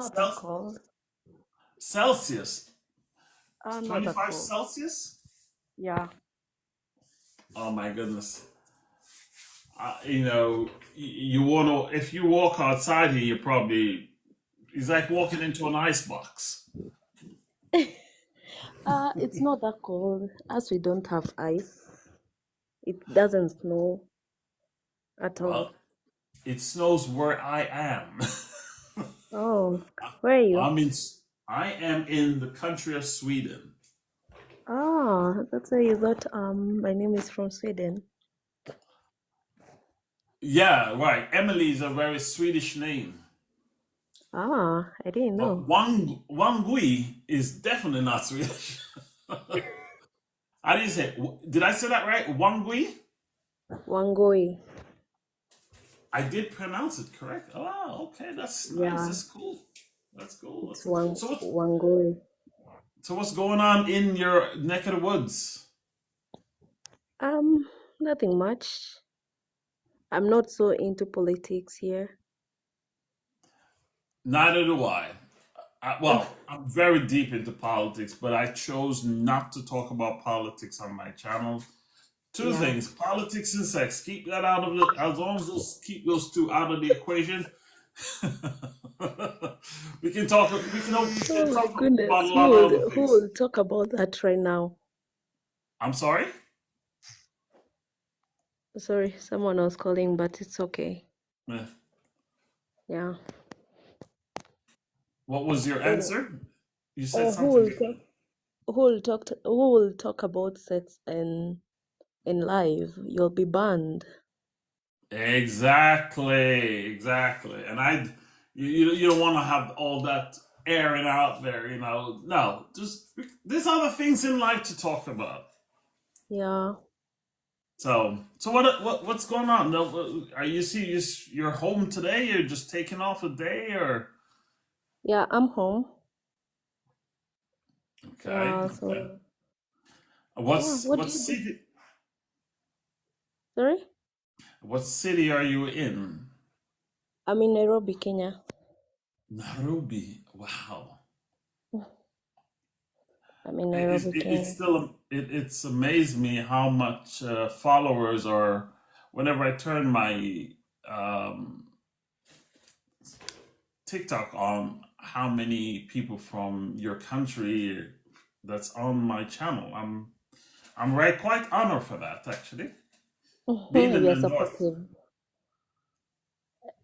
not that Cel- cold. Celsius, Not that 25 cold. Celsius? Yeah. Oh my goodness. You want to, if you walk outside here, you probably, it's like walking into an ice box. It's not that cold as we don't have ice. It doesn't snow at all. Well, it snows where I am. Oh, where are you? I'm in, I am in the country of Sweden. Oh, that's why you got my name is from Sweden. Yeah, right. Emily is a very Swedish name. Ah, I didn't But know. Wangui is definitely not Swedish. How do you say it? Did I say that right? Wangui? Wangoi. I did pronounce it correct. Oh, okay. That's nice. Yeah, That's cool. That's cool. it's That's cool. Wangoi. So what's going on in your neck of the woods? Um, Nothing much. I'm not so into politics here. Neither do I. Well, I'm very deep into politics, but I chose not to talk about politics on my channel. Two Yeah. things: politics and sex. Keep that out of it. As long as keep those two out of the equation, we can talk. We can Oh my talk about a goodness. lot of other Who things. will talk about that right now? I'm sorry. Sorry, someone was calling, but it's okay. Eh, Yeah. What was your Oh, answer? You said oh, something. who will talk about sex in live? You'll be banned. Exactly, exactly. And you don't want to have all that airing out there, you know. No, just there's other things in life to talk about. Yeah. So what's going on? No, are you're home today? You're just taking off a day, or Yeah, I'm home. okay, Yeah, okay. so yeah, what What do you do? city? Sorry? What city are you in? I'm in Nairobi, Kenya. Nairobi. Wow. I'm in Nairobi, It's Kenya. still it's amazed me how much followers are whenever I turn my um, TikTok on, how many people from your country that's on my channel. I'm right quite honored for that actually. Being in We are the north, supportive.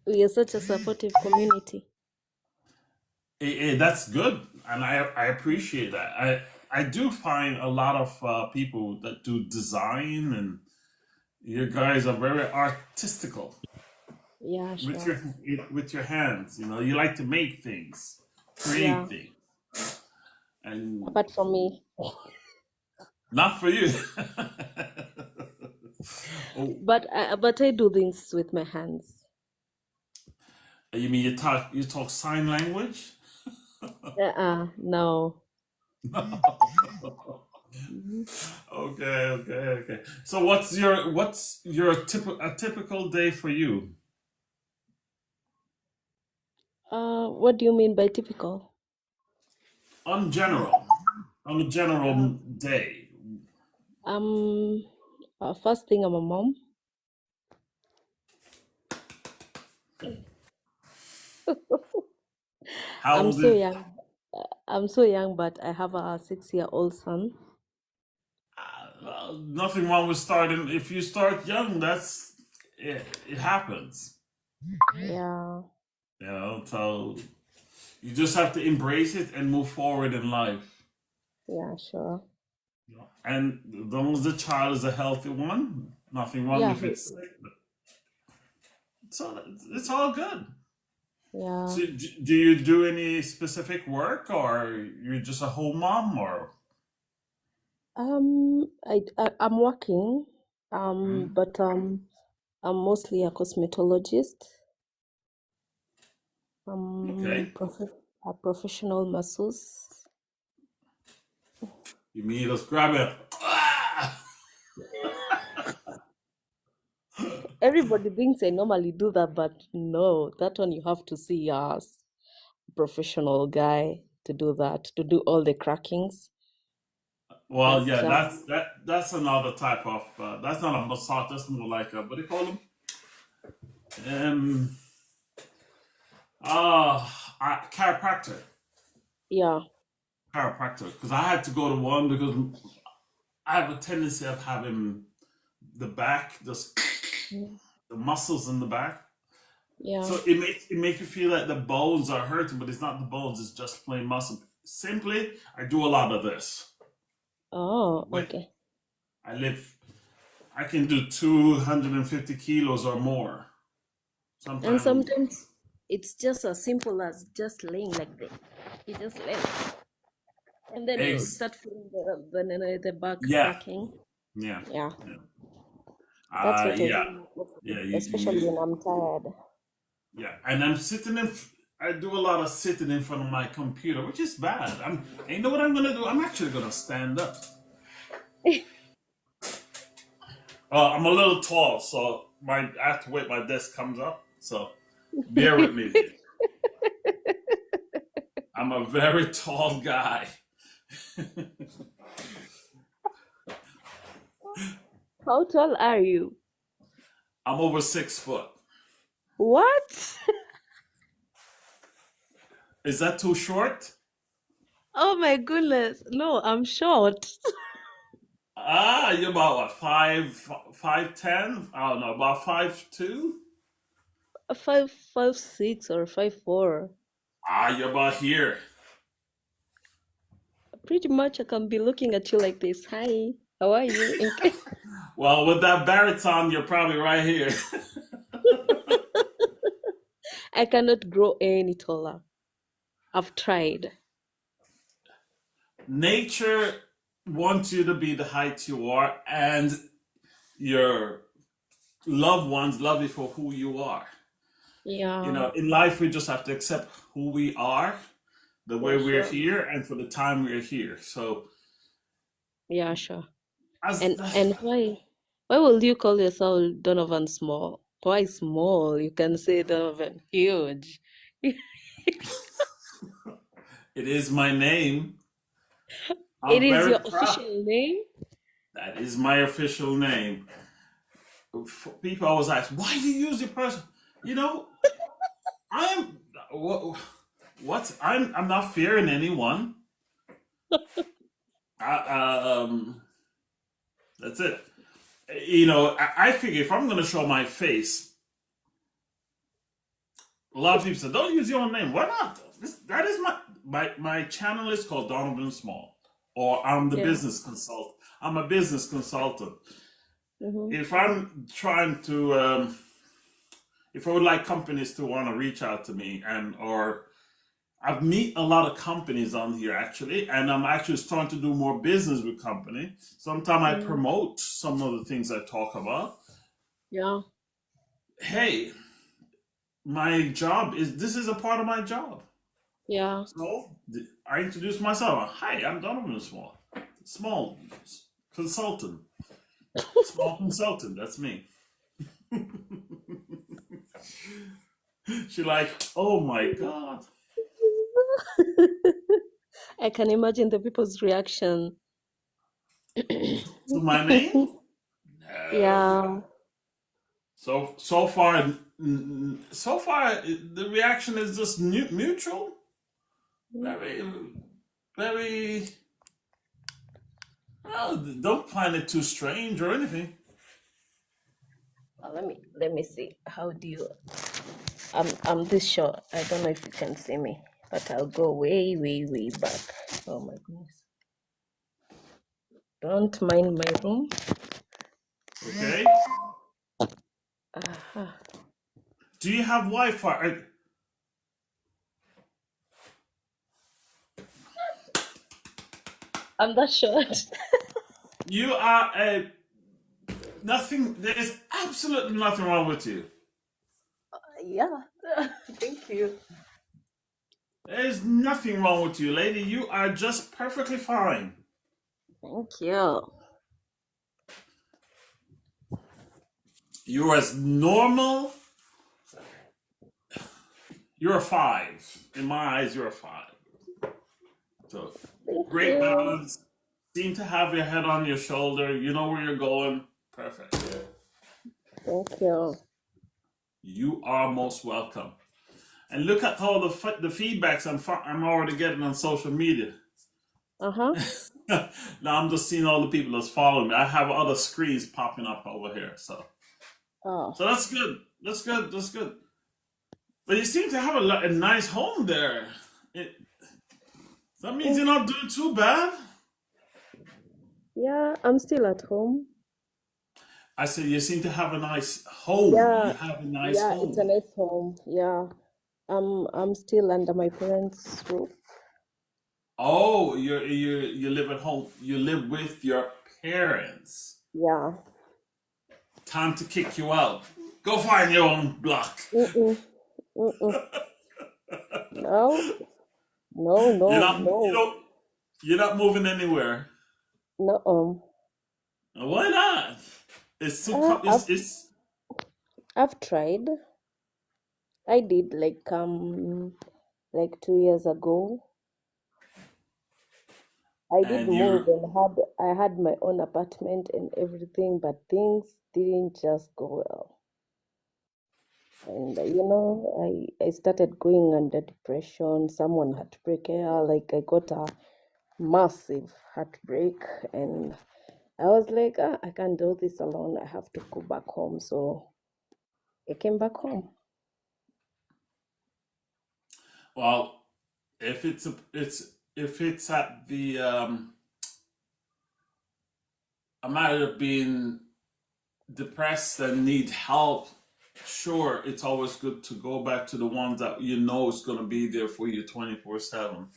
We are such a supportive community. that's good, and I appreciate that. I do find a lot of people that do design, and you guys are very artistical Yeah, with sure. your hands. You know, you like to make things, Yeah. create things, and Apart from me. not for you. Oh, But I do things with my hands. you mean you talk sign language? No. No. Mhm. Okay, okay, okay. So what's your a typical day for you? What do you mean by typical? On general, on a Uh, general day. um, First thing, I'm a mom. How I'm old so is? young. I'm so young, but I have a 6-year-old son. Nothing wrong with starting. If you start young, that's it. It happens. Yeah, You know, so you just have to embrace it and move forward in life. yeah, sure. And as long as the child is a healthy one, nothing wrong Yeah, if it's sick. But it's all good. yeah. So, do you do any specific work, or you're just a home mom, or? I'm working. Hmm? But I'm mostly a cosmetologist. Okay. A professional masseuse. You mean just grab it? Ah! Everybody thinks I normally do that, but no, that one you have to see us. professional guy to do that, to do all the crackings. Well, But yeah, that's another type of that's not a massage. That's more like a what do you call them? Um, uh, chiropractor, yeah, chiropractor. Because I had to go to one because I have a tendency of having the back, just mm, the muscles in the back. yeah. So it makes you feel like the bones are hurting, but it's not the bones. It's just plain muscle. Simply, I do a lot of this. Oh, When okay. I live, I can do 250 kilos or more. And Sometimes sometimes it's just as simple as just laying like this. You just lay, and then you'll eggs. start feeling the back Yeah, cracking. yeah, Yeah, yeah. that's what I Yeah, do, yeah. especially when I'm tired. Yeah. And I'm sitting in. I do a lot of sitting in front of my computer, which is bad. And you know what I'm gonna do? I'm actually gonna stand up. I'm a little tall, so I have to wait. My desk comes up, so bear with me. I'm a very tall guy. How tall are you? I'm over 6 foot. What? Is that too short? Oh my goodness. No, I'm short. You're about what, 5'10"? I don't know, about 5'2". 5'6" or 5'4". You're about here. Pretty much I can be looking at you like this. Hi, how are you? Well, with that baritone, you're probably right here. I cannot grow any taller. I've tried. Nature wants you to be the height you are, and your loved ones love you for who you are. Yeah, In life, we just have to accept who we are, the way yeah, we're sure. here, and for the time we're here. So, Yeah, sure. as And why will you call yourself Donovan Small? Why small? You can say Donovan huge. it is my name, It I'm is very your proud. official name? That is my official name. People always ask, why do you use your person? You know, I'm what? I'm not fearing anyone. I, that's it. I figure if I'm going to show my face, a lot of people say, "Don't use your own name." Why not? That is my channel is called Donovan Small, or I'm the Yeah. business consultant. I'm a business consultant. Mm-hmm. If I'm trying to, if I would like companies to want to reach out to me, or I've met a lot of companies on here actually, and I'm actually starting to do more business with company. Sometimes I Mm. promote some of the things I talk about. Yeah. Hey, my job is this is a part of my job. Yeah. So I introduce myself. Hi, I'm Donovan Small consultant. Small consultant. That's me. She like, oh my god. I can imagine the people's reaction. To my name? No. Yeah. So far, the reaction is just mutual. Very, very. Well, don't find it too strange or anything. Let me see. How do you I'm this short. I don't know if you can see me, but I'll go way, way, way back. Oh my goodness. Don't mind my room. Okay. Uh-huh. Do you have Wi-Fi? I'm that short. You are a nothing. There is absolutely nothing wrong with you. Yeah. Thank you. There is nothing wrong with you, lady. You are just perfectly fine. Thank you. You're as normal. You're a five. In my eyes, you're a five. So Thank great you. balance. Seem to have your head on your shoulder. You know where you're going. Perfect. Thank you. You are most welcome. And look at all the feedbacks I'm already getting on social media. Uh-huh. Now I'm just seeing all the people that's following me. I have other screens popping up over here, so Oh. that's good. That's good. That's good. But you seem to have a nice home there. It, that means Mm, you're not doing too bad. yeah, I'm still at home. I said you seem to have a nice home. Yeah, You have a nice yeah, it's a home. nice home. Yeah. I'm still under my parents' roof. Oh, you live at home. You live with your parents. Yeah. Time to kick you out. Go find your own block. Mm-mm. Mm-mm. No, no, You're no, not. You no. don't. You're not moving anywhere. No. Why not? It's too. Uh, I've It's. I've tried. I did like 2 years ago. I did And move you're. and I had my own apartment and everything, but things didn't just go well. And I started going under depression. Someone had to break here. Like I got a massive heartbreak, and I was like, I can't do this alone. I have to go back home. So I came back home. Well, if it's at the a matter of being depressed and need help, sure, it's always good to go back to the ones that you know is going to be there for you 24/7.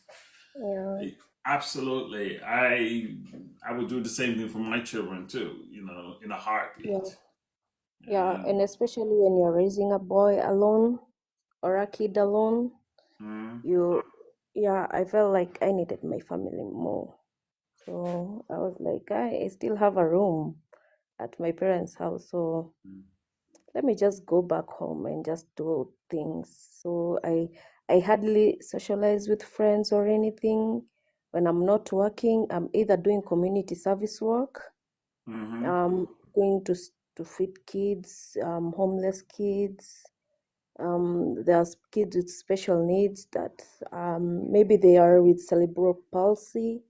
Yeah, Absolutely. I would do the same thing for my children too, in a yeah, heartbeat. yeah. And And especially when you're raising a boy alone or a kid alone, mm, you, yeah, I felt like I needed my family more. So I was like, I still have a room at my parents' house. So mm, let me just go back home and just do things. So I hardly socialize with friends or anything. When I'm not working, I'm either doing community service work, mm-hmm, going to feed kids, homeless kids. There's kids with special needs that maybe they are with cerebral palsy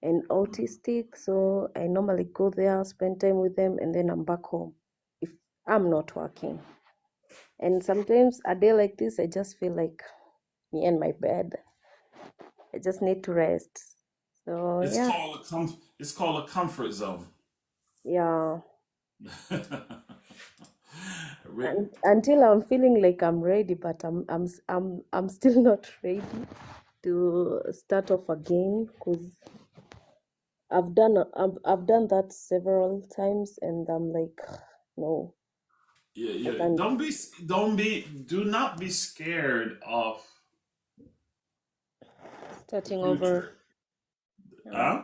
and autistic. So I normally go there, spend time with them, and then I'm back home if I'm not working. And sometimes a day like this, I just feel like me and my bed. I just need to rest. So yeah, it's called a comfort zone. yeah. Re- And until I'm feeling like I'm ready, but I'm still not ready to start off again because I've done that several times, and I'm like, no, yeah, I yeah. can't Do not be scared of the starting over. future. Yeah, Huh?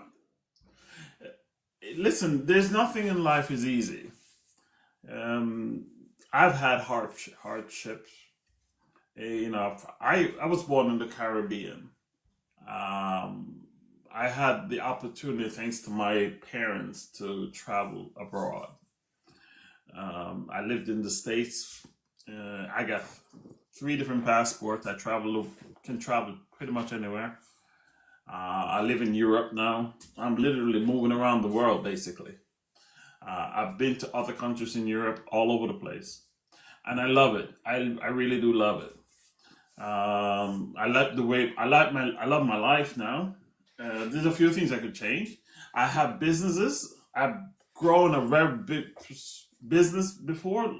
Listen, there's nothing in life is easy. Um, I've had hardships. I was born in the Caribbean. Um, I had the opportunity, thanks to my parents, to travel abroad. I lived in the States. I got three different passports. Can travel pretty much anywhere. I live in Europe now. I'm literally moving around the world, basically. I've been to other countries in Europe, all over the place, and I love it. I really do love it. I like the way I love my life now. There's a few things I could change. I have businesses. I've grown a very big business before,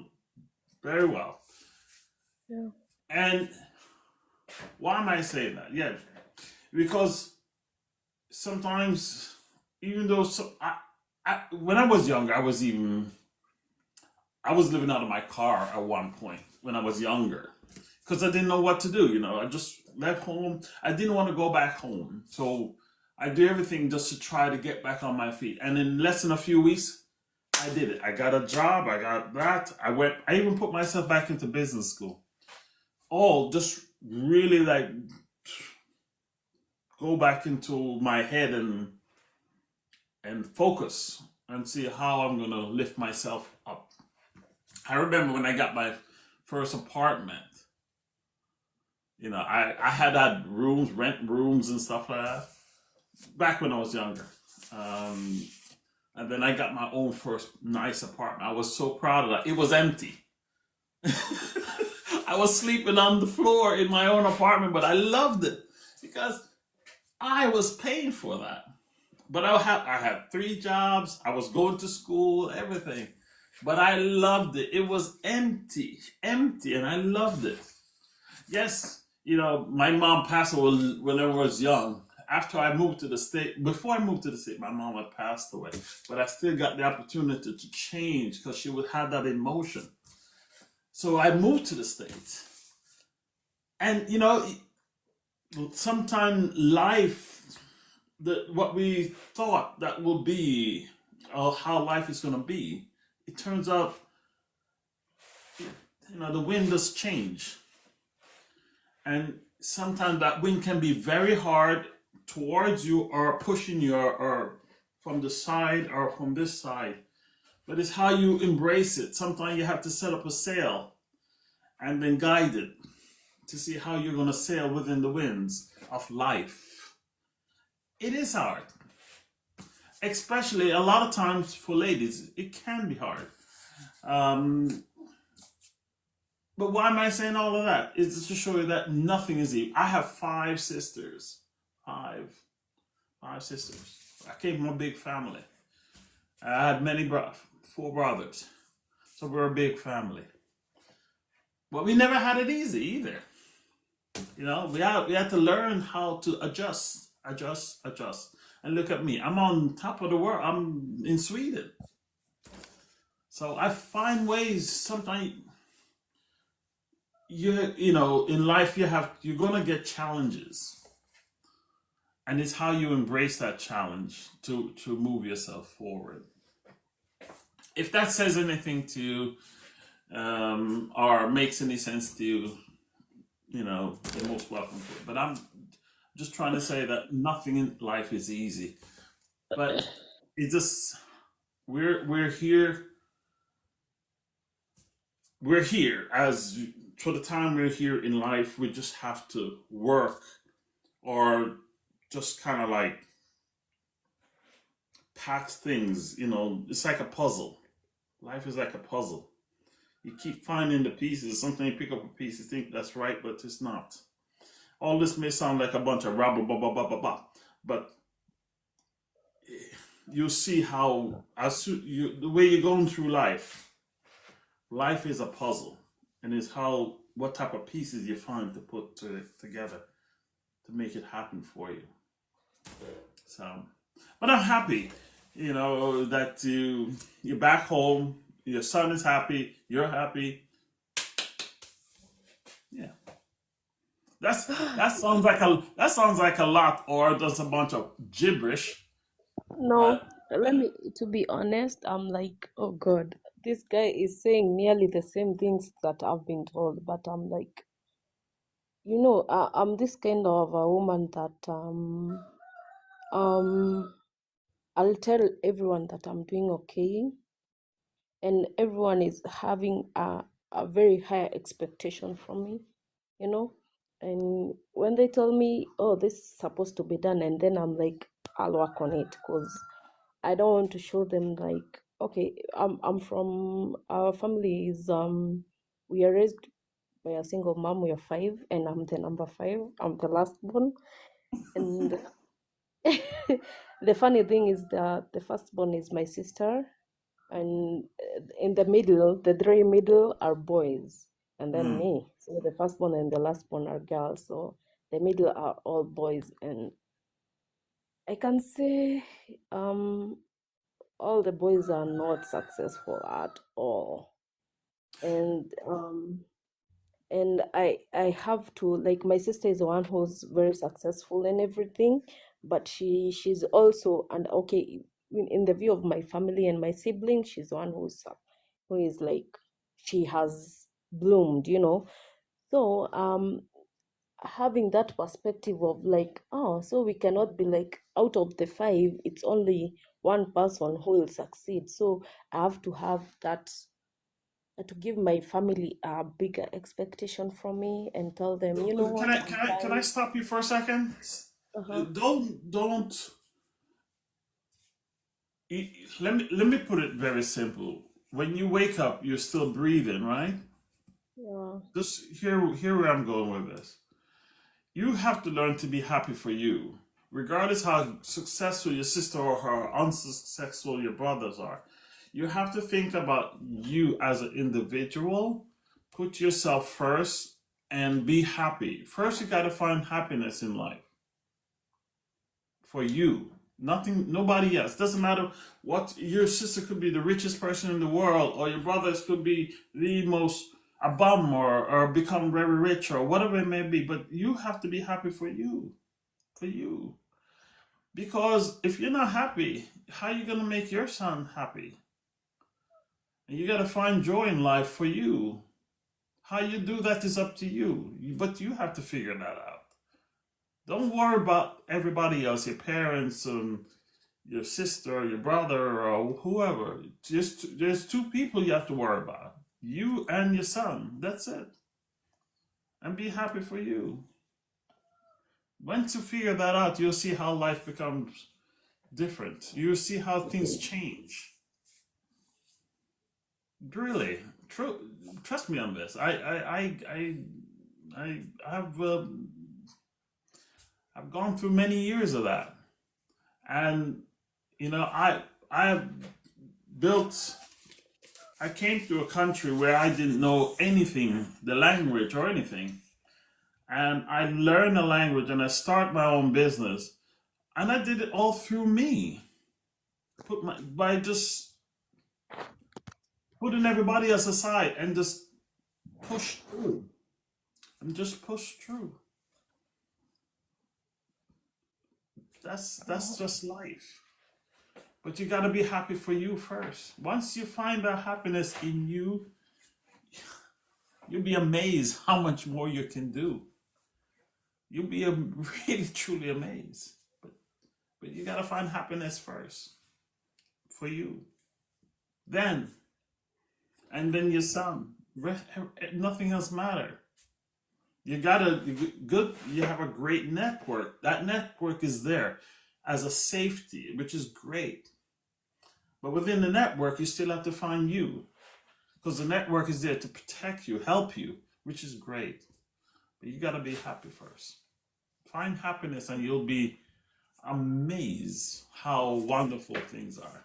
very well. yeah, And why am I saying that? Yeah, because sometimes, even though when I was young, I was living out of my car at one point when I was younger because I didn't know what to do. I just left home. I didn't want to go back home, so I did everything just to try to get back on my feet. And in less than a few weeks, I did it. I got a job. I got that. I even put myself back into business school. All just really like go back into my head and focus and see how I'm gonna lift myself up. I remember when I got my first apartment. I had rooms, rent rooms and stuff like that back when I was younger. Um, and then I got my own first nice apartment. I was so proud of that. It was empty. I was sleeping on the floor in my own apartment, but I loved it because I was paying for that. But I had three jobs. I was going to school, everything. But I loved it. It was empty, empty, and I loved it. Yes, my mom passed away when I was young. After I moved to the state, before I moved to the state, my mom had passed away. But I still got the opportunity to change because she would have that emotion. So I moved to the States. And sometimes life, what we thought that will be, or how life is going to be, it turns out, the wind does change. And sometimes that wind can be very hard towards you or pushing you or from the side or from this side. But it's how you embrace it. Sometimes you have to set up a sail and then guide it to see how you're going to sail within the winds of life. It is hard, especially a lot of times for ladies. It can be hard. Um, but why am I saying all of that? It's to show you that nothing is easy. I have five sisters. Five sisters. I came from a big family. I had four brothers. So we're a big family. But we never had it easy either. We had to learn how to adjust. And look at me. I'm on top of the world. I'm in Sweden. So I find ways sometimes in life you're gonna get challenges. And it's how you embrace that challenge to move yourself forward. If that says anything to you, or makes any sense to you, you're most welcome to it. But I'm just trying to say that nothing in life is easy. But it's just we're here. We're here as for the time we're here in life. We just have to work or just kind of like pack things. It's like a puzzle. Life is like a puzzle. You keep finding the pieces. Sometimes you pick up a piece, you think that's right, but it's not. All this may sound like a bunch of rubble, blah, blah, blah, blah, blah. But you see how, the way you're going through life is a puzzle. And it's what type of pieces you find to put together to make it happen for you. So, but I'm happy, that you're back home, your son is happy, you're happy. Yeah. That sounds like a lot, or just a bunch of gibberish. No, But to be honest, I'm like, oh God, this guy is saying nearly the same things that I've been told, but I'm like, I'm this kind of a woman that um I'll tell everyone that I'm doing okay, and everyone is having a very high expectation from me, you know. And when they tell me, oh, this is supposed to be done, and then I'm like, I'll work on it because I don't want to show them like, okay, I'm from our family is we are raised by a single mom. We are five, and I'm the number five. I'm the last born, and the funny thing is that the firstborn is my sister, and in the middle, the three middle are boys, and then mm, me. So the firstborn and the lastborn are girls. So the middle are all boys, and I can say all the boys are not successful at all, and I have to, like, my sister is the one who's very successful in everything, but she's also, and okay, in the view of my family and my siblings, she's the one who is like, she has bloomed. So having that perspective of like, oh, so we cannot be like out of the five, it's only one person who will succeed. So I have to have that to give my family a bigger expectation from me and tell them, you know Can what, I I'm can I trying. stop you for a second? Uh-huh. Don't. Let me put it very simple. When you wake up, you're still breathing, right? Yeah. Just here where I'm going with this. You have to learn to be happy for you, regardless how successful your sister or how unsuccessful your brothers are. You have to think about you as an individual, put yourself first, and be happy. First, you got to find happiness in life for you. Nothing, nobody else. Doesn't matter what your sister could be the richest person in the world, or your brothers could be the most a bum or become very rich or whatever it may be. But you have to be happy for you. Because if you're not happy, how are you gonna make your son happy? And you gotta find joy in life for you. How you do that is up to you. But you have to figure that out. Don't worry about everybody else, your parents, your sister, your brother, or whoever. Just there's two people you have to worry about. You and your son. That's it. And be happy for you. Once you figure that out, you'll see how life becomes different. You'll see how things change. Really, trust me on this. I've I've gone through many years of that, and I built. I came to a country where I didn't know anything, the language or anything, and I learned the language and I started my own business, and I did it all through me, by just putting everybody else aside and just push through and just push through. That's just life. But you got to be happy for you first. Once you find that happiness in you, you'll be amazed how much more you can do. You'll be really truly amazed. But you got to find happiness first for you. Then, and then your son. Nothing else matter. You got a good. You have a great network. That network is there as a safety, which is great. But within the network, you still have to find you, because the network is there to protect you, help you, which is great. But you got to be happy first. Find happiness, and you'll be amazed how wonderful things are.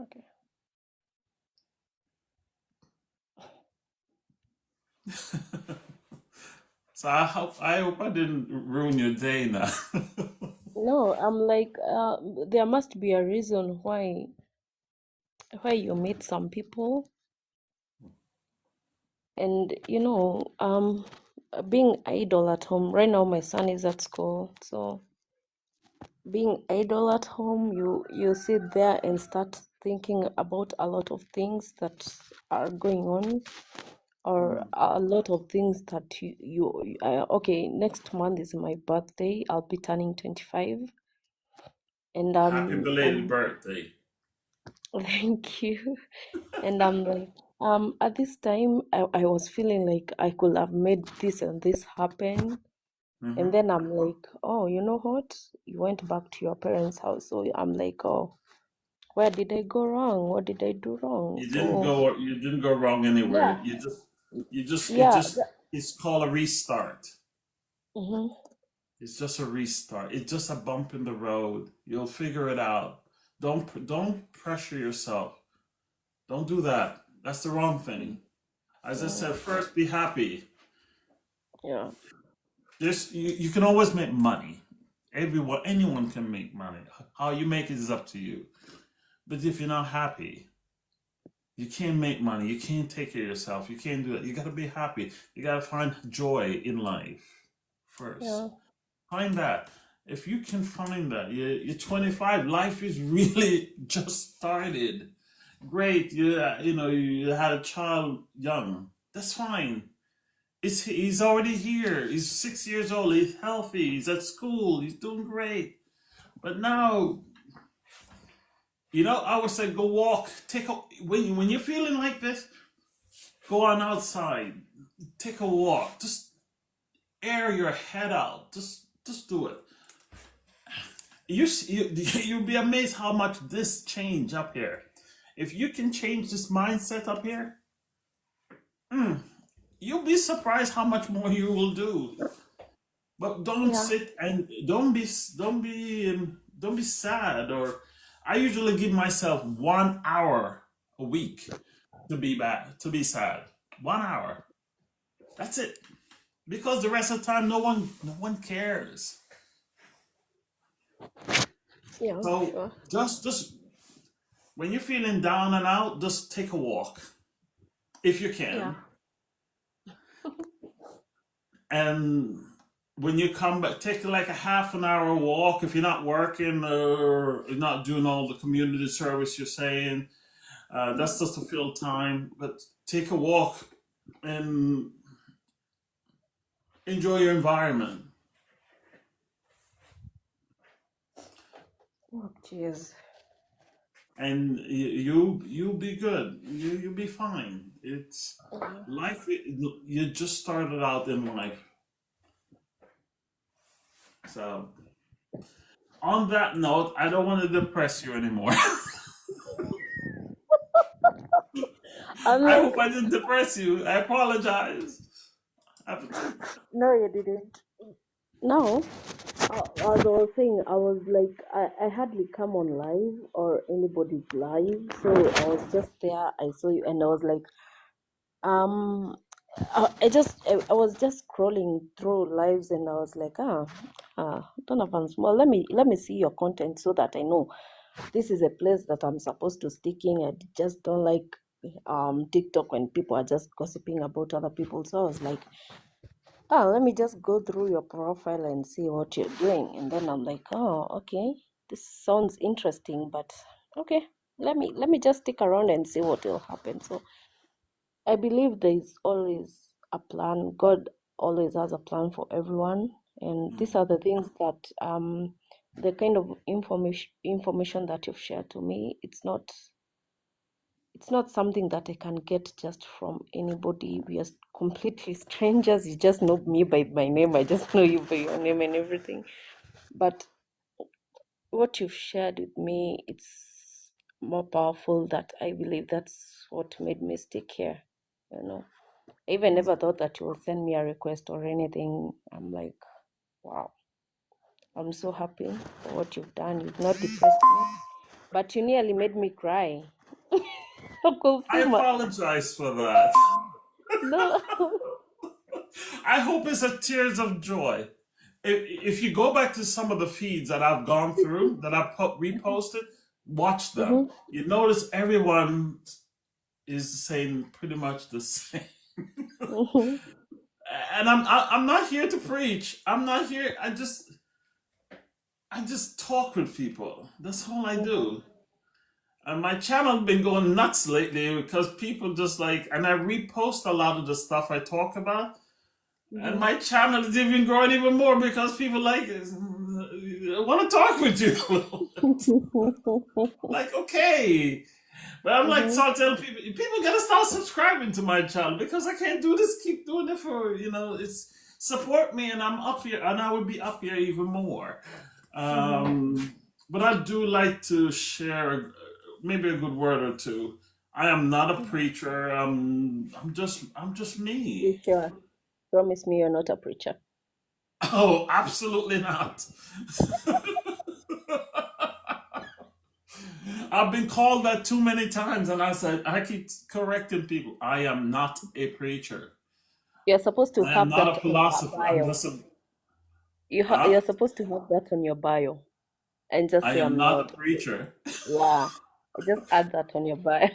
Okay. So I hope I didn't ruin your day now. No, I'm like, there must be a reason why you meet some people, and being idle at home. Right now, my son is at school, so being idle at home, you sit there and start thinking about a lot of things that are going on, or Mm. a lot of things that okay, next month is my birthday. I'll be turning 25, and Happy belated birthday. thank you. And I'm like, at this time, I was feeling like I could have made this and this happen. And Hmm. then I'm like, oh, you know what? You went back to your parents' house. So I'm like, oh, where did I go wrong? What did I do wrong? So You didn't go wrong anywhere. yeah, yeah, It's called a restart. mm-hmm, It's just a restart. It's just a bump in the road. You'll figure it out. Don't pressure yourself. Don't do that. That's the wrong thing. As I yeah, said, first be happy. yeah, You can always make money. Anyone can make money. How you make it is up to you. But if you're not happy, you can't make money. You can't take care of yourself. You can't do that. You gotta be happy. You gotta find joy in life first. yeah, Find that. If you can find that, you're 25. Life is really just started. Great. You had a child young. That's fine. he's already here. He's 6 years old. He's healthy. He's at school. He's doing great. But now, I would say go walk. When you're feeling like this, go on outside. Take a walk. Just air your head out. Just do it. You'll be amazed how much this change up here. If you can change this mindset up here, you'll be surprised how much more you will do. But don't Yeah. sit and don't be sad. Or I usually give myself 1 hour a week to be bad, to be sad. 1 hour. That's it. Because the rest of the time, no one cares. Yeah, So sure. just when you're feeling down and out, just take a walk if you Yeah. can. And when you come back, take like a half an hour walk if you're not working or you're not doing all the community service you're saying. That's just to fill time. But take a walk and enjoy your environment. Oh, jeez. And you'll be good. You'll be fine. It's Yeah. life. You just started out in life. So on that note, I don't want to depress you anymore. I'm I like, hope I didn't depress you. I apologize. I- no, you didn't. No, as I was saying, I was like, I hardly come on live or anybody's live, so I was just there. I saw you, and I was like, um, I was just scrolling through lives, and I was like, Donovan Small. Let me see your content so that I know this is a place that I'm supposed to stick in. I just don't like TikTok when people are just gossiping about other people. So I was like, let me just go through your profile and see what you're doing. And then I'm like, oh, okay, this sounds interesting, but okay, let me just stick around and see what will happen. So I believe there is always a plan. God always has a plan for everyone, and these are the things that the kind of information that you've shared to me. It's not something that I can get just from anybody. We are completely strangers. You just know me by my name. I just know you by your name and everything. But what you've shared with me, it's more powerful that I believe that's what made me stick here. You know, I even never thought that you will send me a request or anything. I'm like, wow, I'm so happy for what you've done. You've not depressed me, but you nearly made me cry. Uncle I Fuma. apologize for that. No. I hope it's a tears of joy. If you go back to some of the feeds that I've gone through, that I've reposted, watch them. Mm-hmm. You notice everyone is saying pretty much the same. Mm-hmm. And I'm not here to preach. I'm not here. I just talk with people. That's all I Mm-hmm. do. And my channel been going nuts lately because people just like, and I repost a lot of the stuff I talk about. And Mm-hmm. my channel is even growing even more because people like it. I want to talk with you. Like, okay. But I'm like, Mm-hmm. so I tell people gotta start subscribing to my channel because I can't do this, keep doing it for, it's support me and I'm up here and I will be up here even more. Mm-hmm. But I do like to share maybe a good word or two. I am not a Mm-hmm. preacher. I'm just You me. sure? Promise me you're not a preacher. Oh, absolutely not. I've been called that too many times, and I keep correcting people. I am not a preacher. You're supposed to I am have not that a on your philosopher. I'm bio. just a. You're Huh? supposed to have that on your bio and just I say am I'm not a not. preacher. Yeah. Just add that on your bio.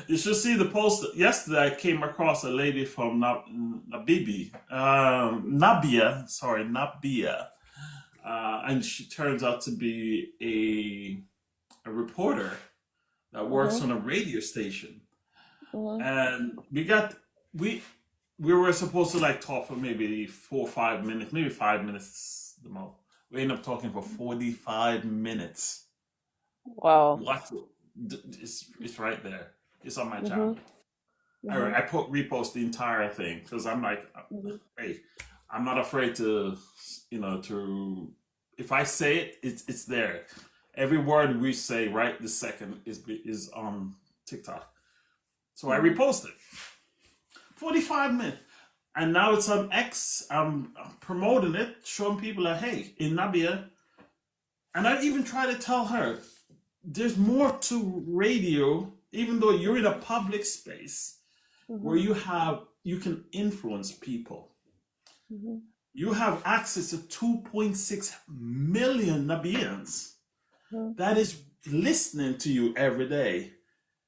You should see the post. Yesterday, I came across a lady from Nabibi, Nabia. Sorry, Nabia, and she turns out to be a reporter that works Mm-hmm. on a radio station. and we were supposed to like talk for maybe 4 or 5 minutes, maybe 5 minutes the most. We ended up talking for 45 minutes. Wow. What? It's right there. It's on my channel. Mm-hmm. Mm-hmm. I repost the entire thing because I'm like, Mm-hmm. hey, I'm not afraid to, to if I say it, it's there. Every word we say right this second is on TikTok. So I Mm-hmm. reposted 45 minutes. And now it's on X. I'm promoting it, showing people that, hey, in Nabia, and I even try to tell her there's more to radio, even though you're in a public space where Mm-hmm. you can influence people. Mm-hmm. You have access to 2.6 million Nabians that is listening to you every day.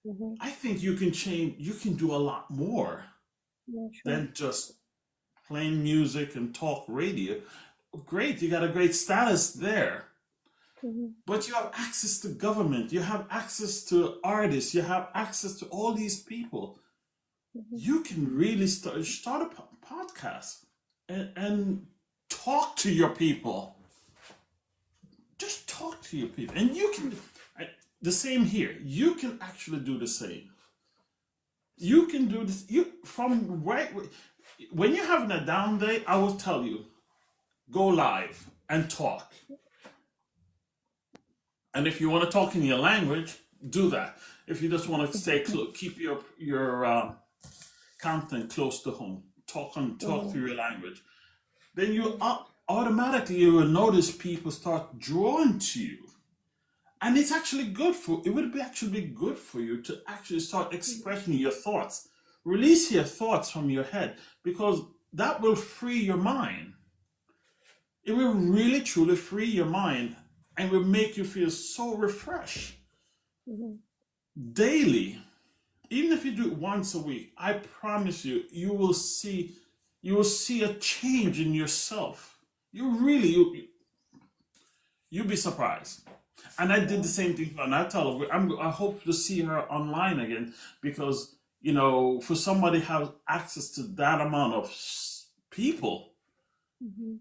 Mm-hmm. I think you can change, you can do a lot more Yeah, sure. than just playing music and talk radio. Great, you got a great status there. Mm-hmm. But you have access to government, you have access to artists, you have access to all these people. Mm-hmm. You can really start a podcast and talk to your people. Just talk to your people. And you can, the same here. You can actually do the same. You can do this. From right when you're having a down day, I will tell you, go live and talk. And if you want to talk in your language, do that. If you just want to stay close, keep your content close to home. Talk through your language. Then automatically you will notice people start drawing to you, and it's actually good for. It would be actually good for you to actually start expressing your thoughts. Release your thoughts from your head because that will free your mind. It will really truly free your mind and will make you feel so refreshed Mm-hmm. daily. Even if you do it once a week, I promise you, you will see a change in yourself. You'll be surprised. And I did Yeah. the same thing and I tell her I hope to see her online again because for somebody to have access to that amount of people, Mm-hmm.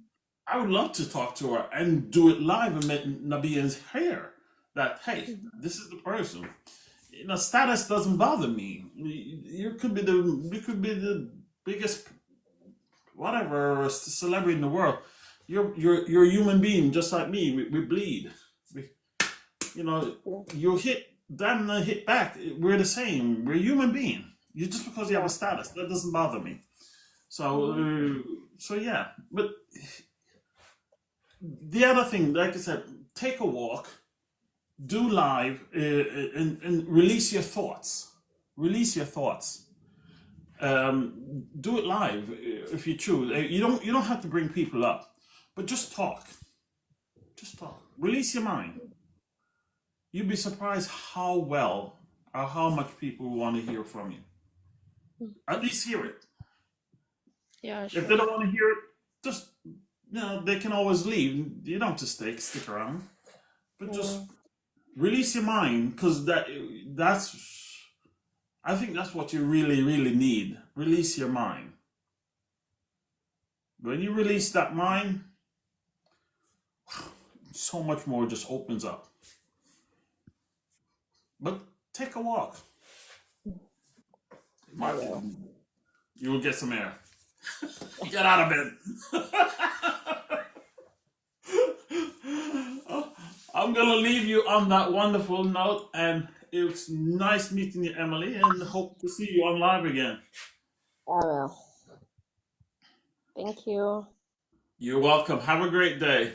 I would love to talk to her and do it live and make Nabia's hair that, hey, this is the person. Status doesn't bother me. You could be the biggest whatever celebrity in the world. You're a human being just like me. We bleed. We, you know, Yeah. you hit them and hit back. We're the same. We're a human being. You just because you have a Yeah. status that doesn't bother me. So Mm-hmm. so yeah. But the other thing, like I said, take a walk, do live, and release your thoughts. Release your thoughts. Do it live if you choose. You don't have to bring people up, but just talk. Just talk. Release your mind. You'd be surprised how well or how much people want to hear from you. At least hear it. Yeah, If sure. they don't want to hear it, just they can always leave. You don't have to stick around, but just Mm-hmm. release your mind because that's I think that's what you really really need. Release your mind. When you release that mind, so much more just opens up. But take a walk. I will. You will get some air. Get out of bed. I'm gonna leave you on that wonderful note, and it's nice meeting you, Emily, and hope to see you on live again. I will. Thank you. You're welcome. Have a great day.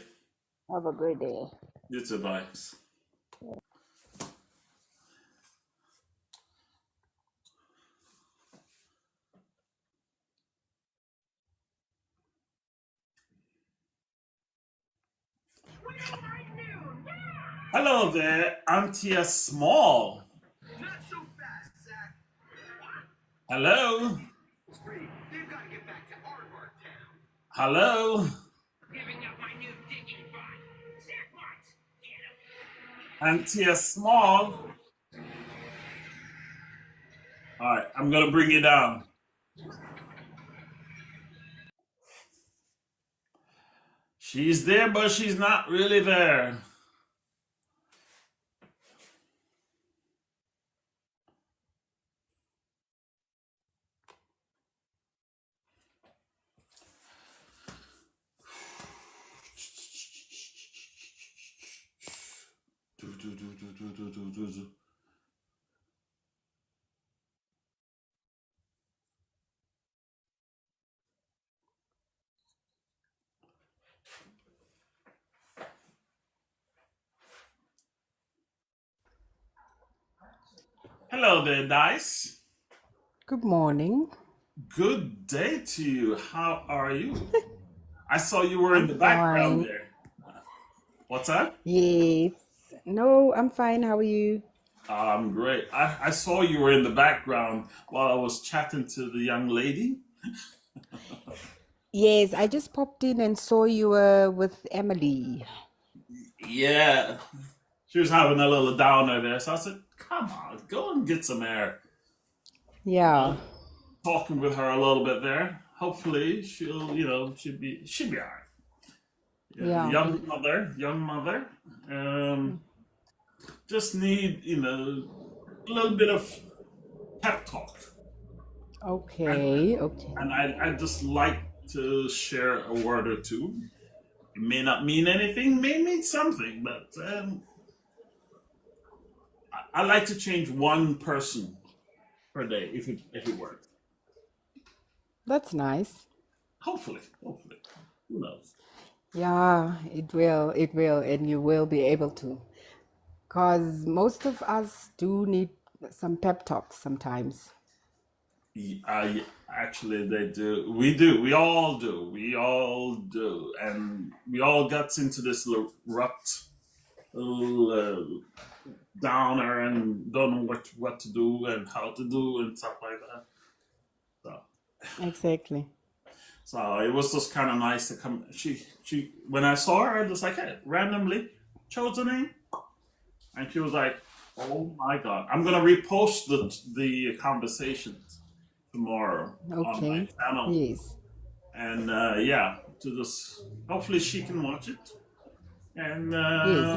Have a great day. You too. Bye. Hello there, Antia Small. Hello. Hello. Antia Small. All right, I'm gonna bring you down. She's there, but she's not really there. Hello there, Dice. Good morning. Good day to you. How are you? I saw you were in I'm the background fine. there. What's that? Yes. No, I'm fine. How are you? Great. I saw you were in the background while I was chatting to the young lady. Yes, I just popped in and saw you were with Emily. Yeah, she was having a little downer there, so I said, "Come on, go and get some air." You Yeah, know, talking with her a little bit there. Hopefully, she'll be all right. Yeah, yeah. young mother. Just need a little bit of pep talk, and Okay, okay. I just like to share a word or two. It may not mean anything, may mean something, but I like to change one person per day if it works. That's nice. Hopefully, who knows? Yeah, it will. It will. And you will be able to. Because most of us do need some pep talks sometimes. I actually they do. We do. We all do. We all do, and we all got into this little rut, little downer, and don't know what to do and how to do and stuff like that. So, Exactly. so it was just kind of nice to come. She when I saw her, I just like hey, randomly chose a name, and she was like, "Oh my god, I'm gonna repost the conversations tomorrow on my Okay. channel." Yes. And yeah, to just hopefully she can watch it, and Yes.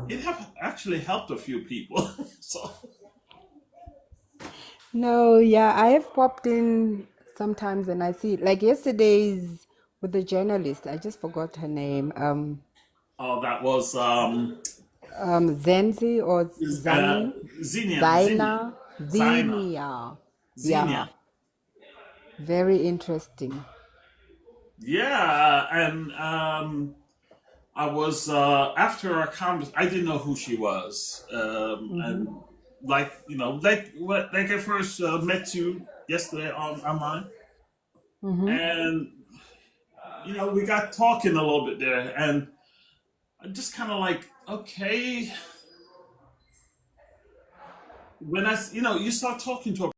it have actually helped a few people. So No, yeah, I have popped in sometimes and I see like yesterday's with the journalist. I just forgot her name. oh, that was Zenzi or is, Zani, Xenia, Zaina, Zina, Zinia. Xenia. Yeah, very interesting. Yeah, and I was after our conversation. I didn't know who she was, Mm-hmm. and like I first met you yesterday online, Mm-hmm. and we got talking a little bit there, and I just kind of like, okay, when you start talking to a